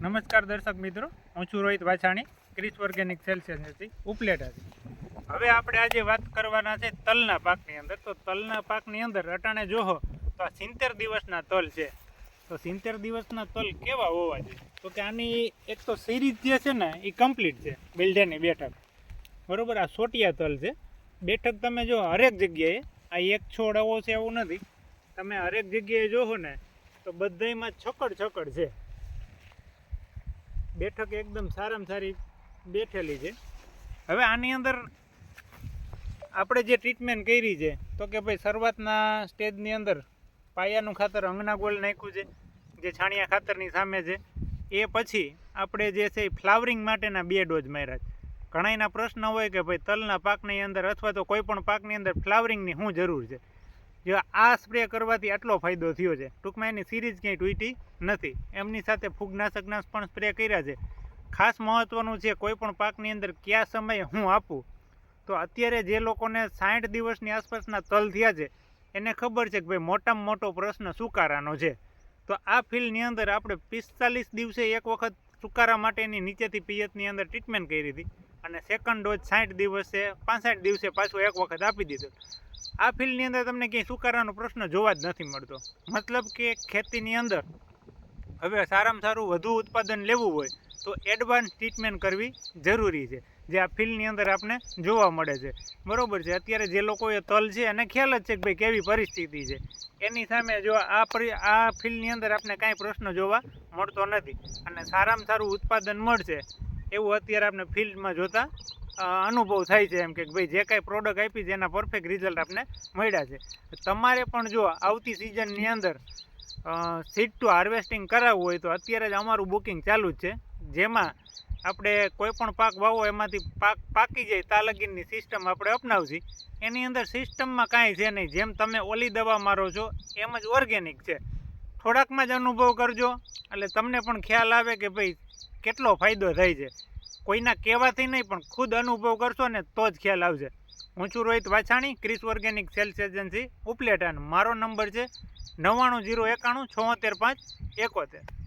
નમસ્કાર દર્શક મિત્રો, હું છું Rohit Vachhani, Chris organic sales agency ઉપલેટાથી. હવે આપણે આજે વાત કરવાના છે તલના પાકની અંદર. તો તલના પાકની અંદર અટાણે જોહો તો આ 70 દિવસના તલ છે. તો 70 દિવસના તલ કેવા હોવા જોઈએ? તો કે આની એક તો સિરીઝ જે છે ને એ કમ્પ્લીટ છે. બિલ્ડેની બેઠક બરોબર, આ સોટિયા તલ છે. બેઠક તમે જો હરેક જગ્યાએ, આ એક છોડ આવો છે એવું નથી, તમે હરેક જગ્યાએ જોવો ને તો બધામાં છકડ છે. બેઠક એકદમ સારામાં સારી બેઠેલી છે. હવે આની અંદર આપણે જે ટ્રીટમેન્ટ કરી છે તો કે ભાઈ શરૂઆતના સ્ટેજની અંદર પાયાનું ખાતર અંગના ગોળ નાખ્યું છે, જે છાણિયા ખાતરની સામે છે. એ પછી આપણે જે છે એ ફ્લાવરિંગ માટેના 2 ડોઝ માર્યા છે. ઘણાયના પ્રશ્ન હોય કે ભાઈ તલના પાકની અંદર અથવા તો કોઈ પણ પાકની અંદર ફ્લાવરિંગની શું જરૂર છે? જો આ સ્પ્રે કરવાથી આટલો ફાયદો થયો છે. ટૂંકમાં એની સિરીઝ ક્યાંય તૂટી નથી. એમની સાથે ફૂગનાશકના પણ સ્પ્રે કર્યા છે. ખાસ મહત્ત્વનું છે કોઈ પણ પાકની અંદર કયા સમયે હું આપું. તો અત્યારે જે લોકોને 60 દિવસની આસપાસના તલ થયા છે એને ખબર છે કે ભાઈ મોટામાં મોટો પ્રશ્ન સુકારાનો છે. તો આ ફિલ્ડની અંદર આપણે 45 દિવસે એક વખત સુકારા માટેની નીચેથી પિયતની અંદર ટ્રીટમેન્ટ કરી હતી અને સેકન્ડ ડોઝ 60 દિવસે 65 દિવસે પાછો એક વખત આપી દીધો. આ ફિલ્ડની અંદર તમને ક્યાંય સુકારાનો પ્રશ્ન જોવા જ નથી મળતો. મતલબ કે ખેતીની અંદર હવે સારામાં સારું વધુ ઉત્પાદન લેવું હોય તો એડવાન્સ ટ્રીટમેન્ટ કરવી જરૂરી છે, જે આ ફિલ્ડની અંદર આપણે જોવા મળે છે. બરોબર છે. અત્યારે જે લોકોએ તલ છે એને ખ્યાલ જ છે કે ભાઈ કેવી પરિસ્થિતિ છે. એની સામે જો આ ફિલ્ડની અંદર આપણે કાંઈ પ્રશ્ન જોવા મળતો નથી અને સારામાં સારું ઉત્પાદન મળશે એવું અત્યારે આપણે ફિલ્ડમાં જોતા અનુભવ થાય છે. એમ કે ભાઈ જે કાંઈ પ્રોડક્ટ આપી છે એના પરફેક્ટ રિઝલ્ટ આપણે મળ્યા છે. તમારે પણ જો આવતી સિઝનની અંદર સીડ ટુ હાર્વેસ્ટિંગ કરાવવું હોય તો અત્યારે જ અમારું બુકિંગ ચાલુ જ છે, જેમાં આપણે કોઈ પણ પાક વાવો એમાંથી પાક પાકી જાય ત્યાં લગીનની સિસ્ટમ આપણે અપનાવશી. એની અંદર સિસ્ટમમાં કાંઈ છે નહીં. જેમ તમે ઓલી દવા મારો છો એમ જ ઓર્ગેનિક છે. થોડાકમાં જ અનુભવ કરજો એટલે તમને પણ ખ્યાલ આવે કે ભાઈ કેટલો ફાયદો થાય છે. કોઈના કહેવાથી નહીં પણ ખુદ અનુભવ કરશો ને તો જ ખ્યાલ આવશે. હું છું Rohit Vachhani, Chris organic sales agency Upleta. મારો નંબર છે 99 091 76 5 71.